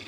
ये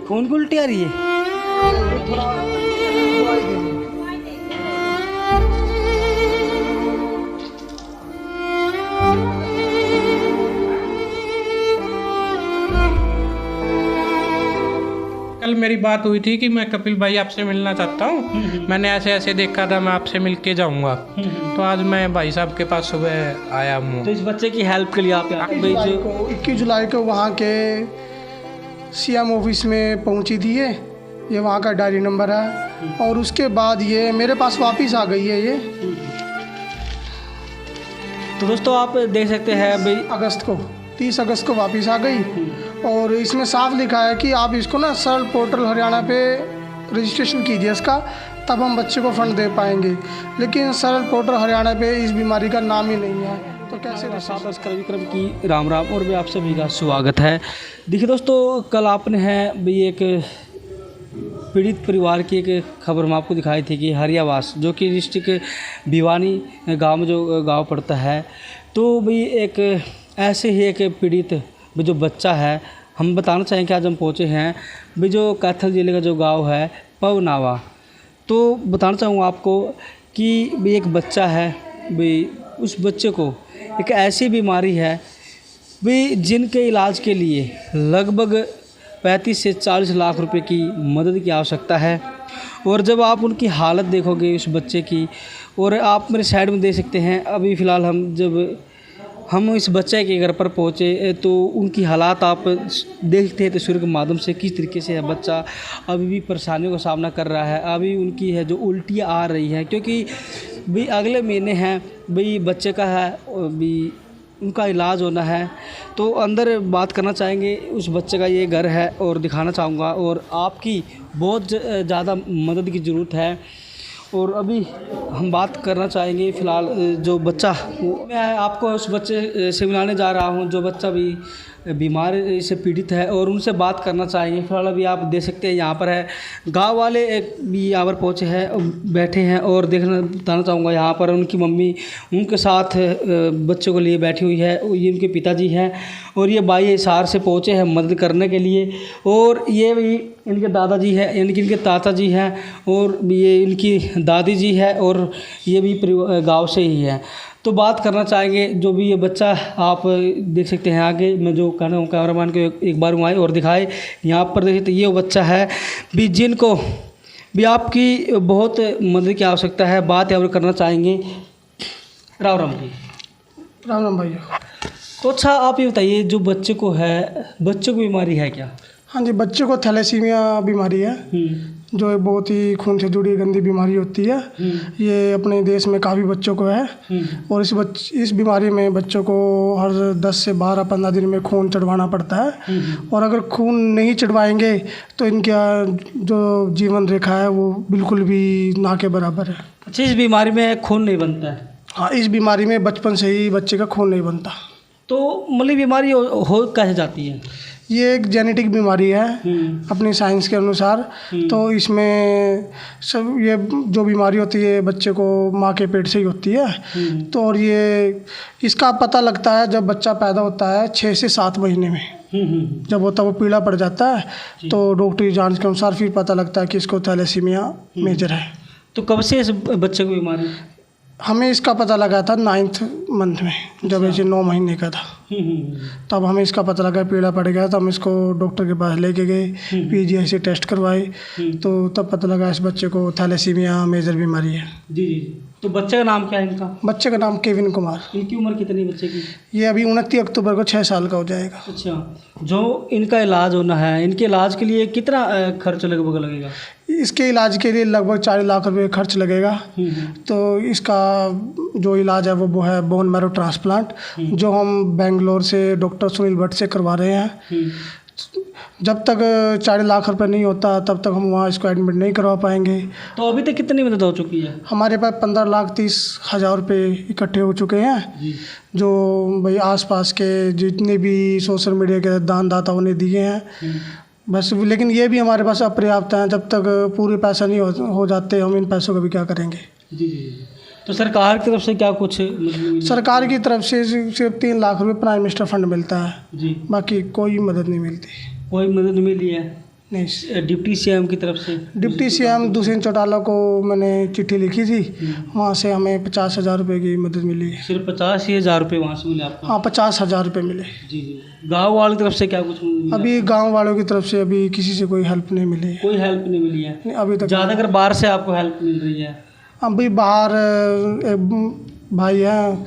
खून की उल्टी आ रही है। कल मेरी बात हुई थी कि मैं कपिल भाई आपसे मिलना चाहता हूँ, मैंने ऐसे ऐसे देखा था, मैं आपसे मिल के जाऊँगा। तो आज मैं भाई साहब के पास सुबह आया हूँ। तो इस बच्चे की हेल्प के लिए आप यहाँ पे 21 जुलाई को वहाँ के सीएम ऑफिस में पहुँची थी ये वहाँ का डायरी नंबर है। और उसके बाद ये मेरे पास वापस आ गई है ये। तो दोस्तों आप देख सकते हैं भाई 30 अगस्त को वापस आ गई। और इसमें साफ लिखा है कि आप इसको ना सरल पोर्टल हरियाणा पे रजिस्ट्रेशन कीजिए इसका, तब हम बच्चे को फ़ंड दे पाएंगे। लेकिन सरल पोर्टल हरियाणा पे इस बीमारी का नाम ही नहीं है, तो कैसे सादर विक्रम की राम राम और भी आप सभी का स्वागत है। देखिए दोस्तों, कल आपने है भाई एक पीड़ित परिवार की एक खबर हम आपको दिखाई थी कि हरियावास जो कि डिस्ट्रिक्ट भिवानी गांव में जो गांव पड़ता है, तो भाई एक ऐसे ही एक पीड़ित जो बच्चा है, हम बताना चाहेंगे आज हम पहुंचे हैं भाई जो कैथल जिले का जो गांव है पवनावा। तो बताना चाहूँगा आपको कि भाई एक बच्चा है, भाई उस बच्चे को एक ऐसी बीमारी है भाई जिनके इलाज के लिए लगभग 35 से 40 लाख रुपए की मदद की आवश्यकता है। और जब आप उनकी हालत देखोगे उस बच्चे की, और आप मेरे साइड में देख सकते हैं, अभी फ़िलहाल हम इस बच्चे के घर पर पहुँचे तो उनकी हालात आप देखते हैं तस्वीर के माध्यम से किस तरीके से है बच्चा अभी भी परेशानियों का सामना कर रहा है। अभी उनकी है जो उल्टियाँ आ रही हैं, क्योंकि भाई अगले महीने हैं भाई बच्चे का है भी उनका इलाज होना है। तो अंदर बात करना चाहेंगे, उस बच्चे का ये घर है और दिखाना चाहूँगा, और आपकी बहुत ज़्यादा मदद की ज़रूरत है। और अभी हम बात करना चाहेंगे फ़िलहाल जो बच्चा, मैं आपको उस बच्चे से मिलाने जा रहा हूँ जो बच्चा भी बीमार से पीड़ित है, और उनसे बात करना चाहेंगे। फिलहाल अभी आप देख सकते हैं यहाँ पर है गांव वाले एक भी यहाँ पर पहुँचे हैं, बैठे हैं, और बताना चाहूँगा यहाँ पर उनकी मम्मी उनके साथ बच्चों को लिए बैठी हुई है। ये उनके पिताजी हैं और ये भाई हिसार से पहुँचे हैं मदद करने के लिए। और ये भी इनके दादाजी हैं, इनके ताता जी हैं, और ये इनकी दादी जी है, और ये भी गाँव से ही है। तो बात करना चाहेंगे जो भी ये बच्चा आप देख सकते हैं आगे, मैं जो कहना हूँ कैमरामैन को एक बार आए और दिखाए। यहाँ पर देखिए तो ये बच्चा है भी जिनको भी आपकी बहुत मदद की आवश्यकता है। बात यहाँ पर करना चाहेंगे। राम राम जी। राम राम भैया। तो अच्छा आप ये बताइए, जो बच्चे को है, बच्चे को बीमारी है क्या? हाँ जी, बच्चे को थैलेसीमिया बीमारी है, जो एक बहुत ही खून से जुड़ी गंदी बीमारी होती है। ये अपने देश में काफ़ी बच्चों को है। और इस बीमारी में बच्चों को हर 10 से 12-15 दिन में खून चढ़वाना पड़ता है। और अगर खून नहीं चढ़वाएंगे तो इनका जो जीवन रेखा है वो बिल्कुल भी ना के बराबर है। अच्छा, इस बीमारी में खून नहीं बनता है? हाँ, इस बीमारी में बचपन से ही बच्चे का खून नहीं बनता। तो मतलब बीमारी हो कैसे जाती है? ये एक जेनेटिक बीमारी है अपनी साइंस के अनुसार। तो इसमें सब ये जो बीमारी होती है बच्चे को माँ के पेट से ही होती है। तो और ये इसका पता लगता है जब बच्चा पैदा होता है 6 से 7 महीने में। जब होता है वो पीला पड़ जाता है तो डॉक्टरी जांच के अनुसार फिर पता लगता है कि इसको थैलेसीमिया मेजर है। तो कब से इस बच्चे को बीमारी? हमें इसका पता लगा था 9th मंथ में, जब इसे 9 महीने का था। तब हमें इसका पता लगा पीला पड़ गया, तो हम इसको डॉक्टर के पास लेके गए, पीजीआई से टेस्ट करवाए, तो तब पता लगा इस बच्चे को थैलेसीमिया मेजर बीमारी है। जी जी। तो बच्चे का नाम क्या है इनका? बच्चे का नाम केविन कुमार। इनकी उम्र कितनी बच्चे की? ये अभी 29 अक्टूबर को 6 साल का हो जाएगा। अच्छा, जो इनका इलाज होना है, इनके इलाज के लिए कितना खर्च लगभग लगेगा? इसके इलाज के लिए लगभग 40 लाख रुपये खर्च लगेगा। तो इसका जो इलाज है वो है बोन मैरो ट्रांसप्लांट, जो हम बेंगलोर से डॉक्टर सुनील भट्ट से करवा रहे हैं। जब तक 40 लाख रुपए नहीं होता तब तक हम वहाँ इसको एडमिट नहीं करवा पाएंगे। तो अभी तक कितनी मदद हो चुकी है? हमारे पास 15,30,000 रुपये इकट्ठे हो चुके हैं, जो भाई आसपास के जितने भी सोशल मीडिया के दानदाता उन्हें दिए हैं बस। लेकिन ये भी हमारे पास अपर्याप्त हैं, जब तक पूरे पैसा नहीं हो जाते हम इन पैसों का भी क्या करेंगे। जी जी। तो सरकार की तरफ से क्या कुछ मतलब सरकार की तरफ से सिर्फ 3 लाख रुपए प्राइम मिनिस्टर फंड मिलता है, जी, बाकी कोई मदद नहीं मिलती। कोई मदद नहीं मिली है नहीं। डिप्टी सीएम की तरफ से? डिप्टी सीएम दुष्यंत चौटाला को मैंने चिट्ठी लिखी थी, वहाँ से हमें 50,000 रुपये की मदद मिली है। सिर्फ 50,000 रुपये वहाँ से मिले आपको? हाँ, 50,000 रुपये मिले। जी जी। गाँव वालों की तरफ से क्या कुछ मिला? अभी गांव वालों की तरफ से अभी किसी से कोई हेल्प नहीं मिली है। कोई हेल्प नहीं मिली है नहीं, अभी तक। ज़्यादातर बाहर से आपको हेल्प मिल रही है? अभी बाहर एक भाई हैं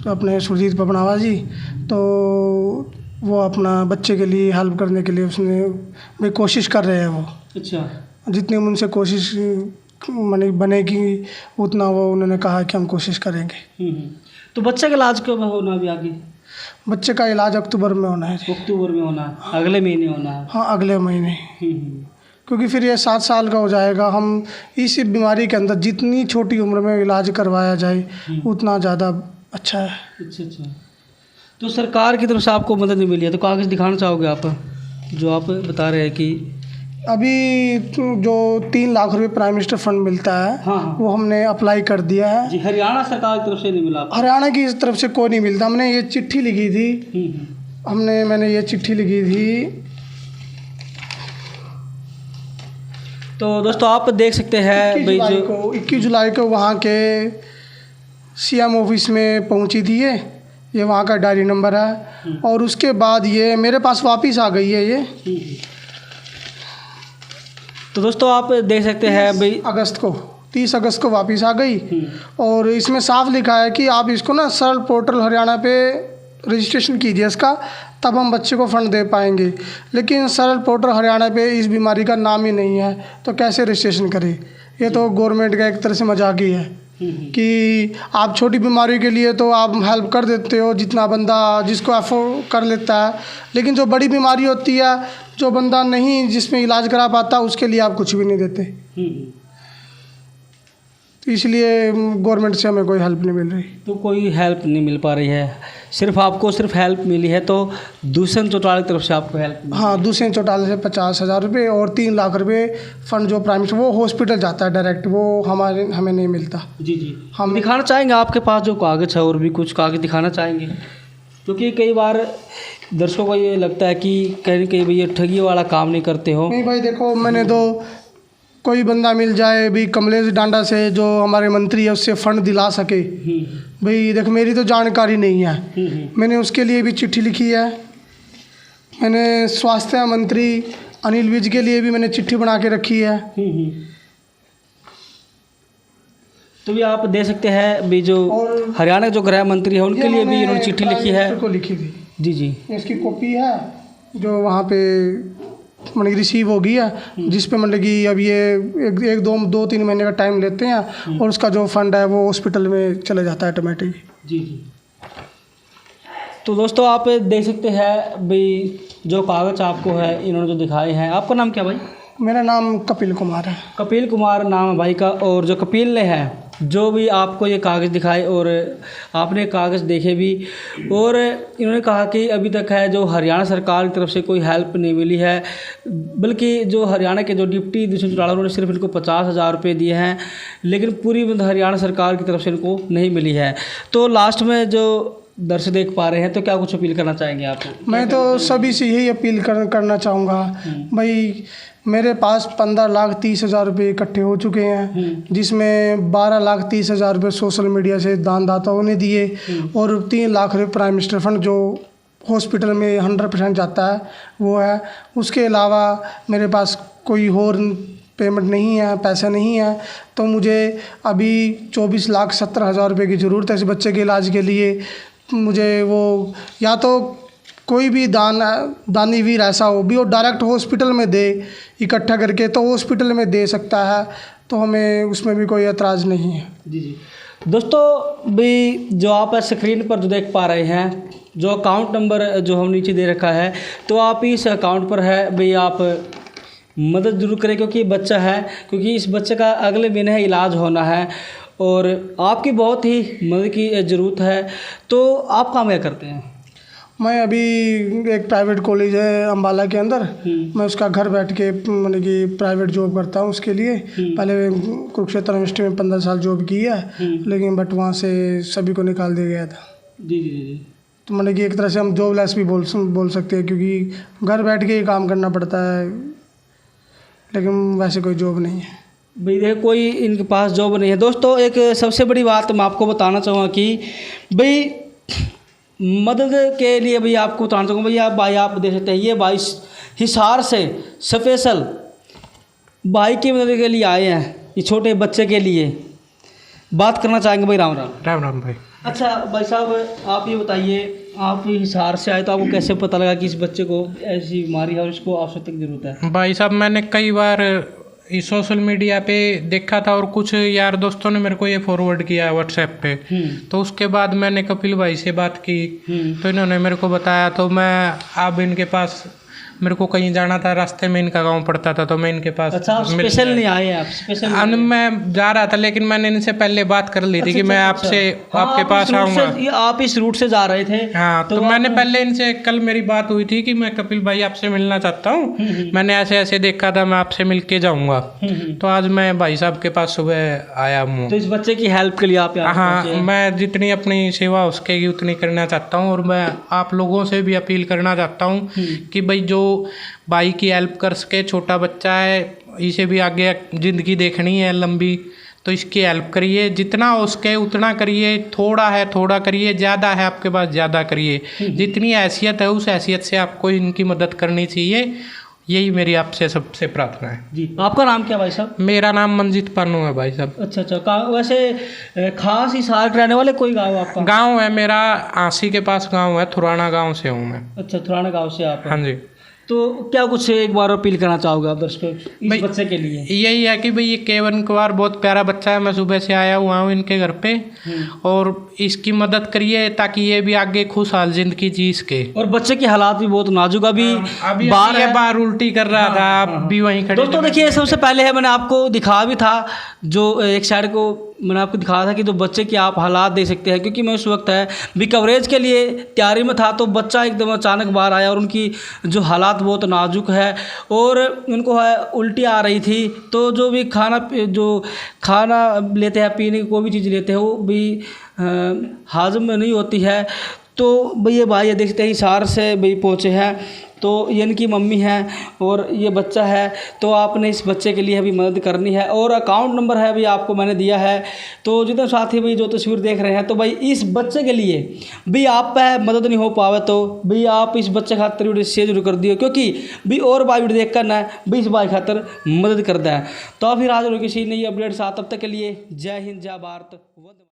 अपने सुरजीत पपनावा जी, तो वो अपना बच्चे के लिए हेल्प करने के लिए उसने भी कोशिश कर रहे हैं। वो अच्छा। जितनी उनसे कोशिश माने बनेगी उतना वो उन्होंने कहा कि हम कोशिश करेंगे। तो बच्चे का इलाज कब होना अभी आगे? बच्चे का इलाज अक्टूबर में होना है। अक्टूबर में होना है, अगले महीने होना है? हाँ, अगले महीने, क्योंकि फिर ये 7 साल का हो जाएगा। हम इस बीमारी के अंदर जितनी छोटी उम्र में इलाज करवाया जाए उतना ज़्यादा अच्छा है। अच्छा अच्छा। तो सरकार की तरफ से आपको मदद नहीं मिली है, तो कागज़ दिखाना चाहोगे आप जो आप बता रहे हैं कि अभी जो 3 लाख रुपए प्राइम मिनिस्टर फंड मिलता है, हाँ। वो हमने अप्लाई कर दिया है। जी, हरियाणा सरकार की तरफ से नहीं मिला आपको? हरियाणा की तरफ से कोई नहीं मिलता। हमने ये चिट्ठी लिखी थी, मैंने ये चिट्ठी लिखी थी। तो दोस्तों आप देख सकते हैं भाई जो 21 जुलाई को वहाँ के सीएम ऑफिस में पहुँची थी ये वहाँ का डायरी नंबर है। और उसके बाद ये मेरे पास वापस आ गई है ये। तो दोस्तों आप देख सकते हैं भाई 30 अगस्त को वापस आ गई। और इसमें साफ लिखा है कि आप इसको ना सरल पोर्टल हरियाणा पे रजिस्ट्रेशन कीजिए इसका, तब हम बच्चे को फ़ंड दे पाएंगे। लेकिन सरल पोर्टल हरियाणा पे इस बीमारी का नाम ही नहीं है, तो कैसे रजिस्ट्रेशन करें? ये तो गवर्नमेंट का एक तरह से मजाक ही है कि आप छोटी बीमारी के लिए तो आप हेल्प कर देते हो जितना बंदा जिसको अफोर्ड कर लेता है, लेकिन जो बड़ी बीमारी होती है, जो बंदा नहीं जिसमें इलाज करा पाता, उसके लिए आप कुछ भी नहीं देते। तो इसलिए गवर्नमेंट से हमें कोई हेल्प नहीं मिल रही। तो कोई हेल्प नहीं मिल पा रही है, सिर्फ आपको सिर्फ हेल्प मिली है तो दुष्यंत चौटाला की तरफ से आपको हेल्प मिली? हाँ, दुष्यंत चौटाला से 50,000 रुपये और 3 लाख रुपये फंड जो प्राइम मिनिस्टर, वो हॉस्पिटल जाता है डायरेक्ट, वो हमें नहीं मिलता। जी जी। हम दिखाना चाहेंगे आपके पास जो कागज़ है, और भी कुछ कागज़ दिखाना चाहेंगे, क्योंकि कई बार दर्शकों को ये लगता है कि कहीं कहीं भैया ठगी वाला काम नहीं करते हो। नहीं भाई, देखो मैंने तो कोई बंदा मिल जाए भी कमलेश डांडा से जो हमारे मंत्री है उससे फ़ंड दिला सके, भाई देख मेरी तो जानकारी नहीं है। मैंने उसके लिए भी चिट्ठी लिखी है। मैंने स्वास्थ्य मंत्री अनिल विज के लिए भी मैंने चिट्ठी बना के रखी है। तो भी आप दे सकते हैं भी जो हरियाणा के जो गृह मंत्री है उनके लिए भी इन्होंने चिट्ठी लिखी है। को लिखी थी। जी जी। इसकी कॉपी है जो वहाँ पे मतलब रिसीव हो गई है, जिस पे मतलब कि अब ये 2-3 महीने का टाइम लेते हैं और उसका जो फंड है वो हॉस्पिटल में चले जाता है ऑटोमेटिक। जी जी। तो दोस्तों आप देख सकते हैं भाई जो कागज़ आपको है इन्होंने जो दिखाए हैं। आपका नाम क्या भाई? मेरा नाम कपिल कुमार है। कपिल कुमार नाम है भाई का। और जो कपिल ने है जो भी आपको ये कागज़ दिखाए और आपने कागज़ देखे भी, और इन्होंने कहा कि अभी तक है जो हरियाणा सरकार की तरफ से कोई हेल्प नहीं मिली है, बल्कि जो हरियाणा के जो डिप्टी दुष्यंत चौटाला उन्होंने सिर्फ इनको 50,000 रुपये दिए हैं, लेकिन पूरी हरियाणा सरकार की तरफ से इनको नहीं मिली है। तो लास्ट में जो दर्शक देख पा रहे हैं, तो क्या कुछ अपील करना चाहेंगे आप? मैं तो सभी से यही अपील करना चाहूँगा भाई, मेरे पास 15,30,000 रुपये इकट्ठे हो चुके हैं, जिसमें 12,30,000 रुपये सोशल मीडिया से दानदाताओं ने दिए और 3 लाख रुपये प्राइम मिनिस्टर फंड जो हॉस्पिटल में 100% जाता है वो है। उसके अलावा मेरे पास कोई और पेमेंट नहीं है, पैसा नहीं है। तो मुझे अभी 24,70,000 रुपये की ज़रूरत है इस बच्चे के इलाज के लिए। मुझे वो या तो कोई भी दानीवीर ऐसा हो भी, वो डायरेक्ट हॉस्पिटल में दे इकट्ठा करके, तो हॉस्पिटल में दे सकता है, तो हमें उसमें भी कोई एतराज़ नहीं है। जी जी। दोस्तों भी जो आप स्क्रीन पर जो देख पा रहे हैं, जो अकाउंट नंबर जो हम नीचे दे रखा है, तो आप इस अकाउंट पर है भाई आप मदद जरूर करें, क्योंकि बच्चा है, क्योंकि इस बच्चे का अगले महीने इलाज होना है और आपकी बहुत ही मदद की ज़रूरत है। तो आप काम क्या करते हैं? मैं अभी एक प्राइवेट कॉलेज है अम्बाला के अंदर, मैं उसका घर बैठ के मतलब कि प्राइवेट जॉब करता हूँ उसके लिए। पहले कुरुक्षेत्र यूनिवर्सिटी में 15 साल जॉब की है, लेकिन बट वहाँ से सभी को निकाल दिया गया था। जी जी जी। तो मतलब कि एक तरह से हम जॉबलेस भी बोल सकते हैं, क्योंकि घर बैठ के ही काम करना पड़ता है, लेकिन वैसे कोई जॉब नहीं है। भाई देखो कोई इनके पास जॉब नहीं है। दोस्तों एक सबसे बड़ी बात मैं आपको बताना चाहूँगा कि भाई मदद के लिए भाई आपको बताना चाहूँगा भाई आप देख सकते हैं, ये भाई हिसार से स्पेशल भाई की मदद के लिए आए हैं, ये छोटे बच्चे के लिए बात करना चाहेंगे। भाई राम राम। राम राम भाई। अच्छा भाई साहब आप ये बताइए, आप हिसार से आए तो आपको कैसे पता लगा कि इस बच्चे को ऐसी बीमारी है और इसको आवश्यकता की ज़रूरत है? भाई साहब मैंने कई बार इस सोशल मीडिया पे देखा था और कुछ यार दोस्तों ने मेरे को ये फॉरवर्ड किया व्हाट्सएप पे। तो उसके बाद मैंने कपिल भाई से बात की, तो इन्होंने मेरे को बताया, तो मैं अब इनके पास, मेरे को कहीं जाना था, रास्ते में इनका गांव पड़ता था, तो मैं इनके पास। अच्छा आप स्पेशल नहीं आए? आप स्पेशल? मैं जा रहा था, लेकिन मैंने इनसे पहले बात कर ली थी कि मैं आपसे आपके पास आऊँगा। आप इस रूट से जा रहे थे? हाँ, तो मैंने पहले इनसे, कल मेरी बात हुई थी कि मैं कपिल भाई आपसे मिलना चाहता हूँ, मैंने ऐसे ऐसे देखा था, मैं आपसे मिल के जाऊँगा। तो आज मैं भाई साहब के पास सुबह आया हूँ। तो इस बच्चे की हेल्प के लिए आप यहाँ हाँ, पहुंचे हैं? मैं जितनी अपनी सेवा उसके की उतनी करना चाहता हूँ, और मैं आप लोगों से भी अपील करना चाहता हूँ कि भाई जो भाई की हेल्प कर सके, छोटा बच्चा है, इसे भी आगे ज़िंदगी देखनी है लंबी, तो इसकी हेल्प करिए, जितना हो सके उतना करिए, थोड़ा है थोड़ा करिए, ज़्यादा है आपके पास ज़्यादा करिए, जितनी हैसियत है उस हैसियत से आपको इनकी मदद करनी चाहिए। यही मेरी आपसे सबसे प्रार्थना है। जी। आपका नाम क्या भाई साहब? मेरा नाम मंजीत पानू है भाई साहब। अच्छा अच्छा। वैसे खास हिसार के रहने वाले कोई गाँव आपका? गाँव है मेरा आंसी के पास गाँव है, थुराना गाँव से हूँ मैं। अच्छा, थुराना गाँव से आप? हाँ जी। तो क्या कुछ एक बार अपील करना चाहोगे आप दर्शकों इस बच्चे के लिए? यही है कि भाई ये केवन कुमार बहुत प्यारा बच्चा है, मैं सुबह से आया हुआ हूँ इनके घर पे, और इसकी मदद करिए ताकि ये भी आगे खुशहाल जिंदगी जी सके। और बच्चे की हालात भी बहुत नाजुक, अभी बार उल्टी कर रहा था, आप भी वहीं खड़े। दोस्तों देखिए, सबसे पहले है मैंने आपको दिखा भी था, जो एक साइड को मैंने आपको दिखाया था कि जो बच्चे की आप हालात देख सकते हैं, क्योंकि मैं उस वक्त है भी कवरेज के लिए तैयारी में था, तो बच्चा एकदम अचानक बाहर आया और उनकी जो हालात बहुत नाजुक है और उनको है उल्टी आ रही थी। तो जो भी खाना लेते हैं, पीने की कोई भी चीज़ लेते हैं, वो भी हाजम में नहीं होती है। तो भैया भाई ये देखते हैं हिसार से भाई पहुँचे हैं, तो ये इनकी मम्मी हैं और ये बच्चा है, तो आपने इस बच्चे के लिए भी मदद करनी है और अकाउंट नंबर है भी आपको मैंने दिया है। तो जितने साथी भाई जो तस्वीर देख रहे हैं, तो भाई इस बच्चे के लिए भी आप पे मदद नहीं हो पावे तो भी आप इस बच्चे खातर वीडियो शेयर जरूर कर दियो, क्योंकि भी और भाई वीडियो देख कर ना भी इस भाई खातर मदद करता है। तो फिर आज किसी नई अपडेट साथ, तब तक के लिए जय हिंद जय भारत।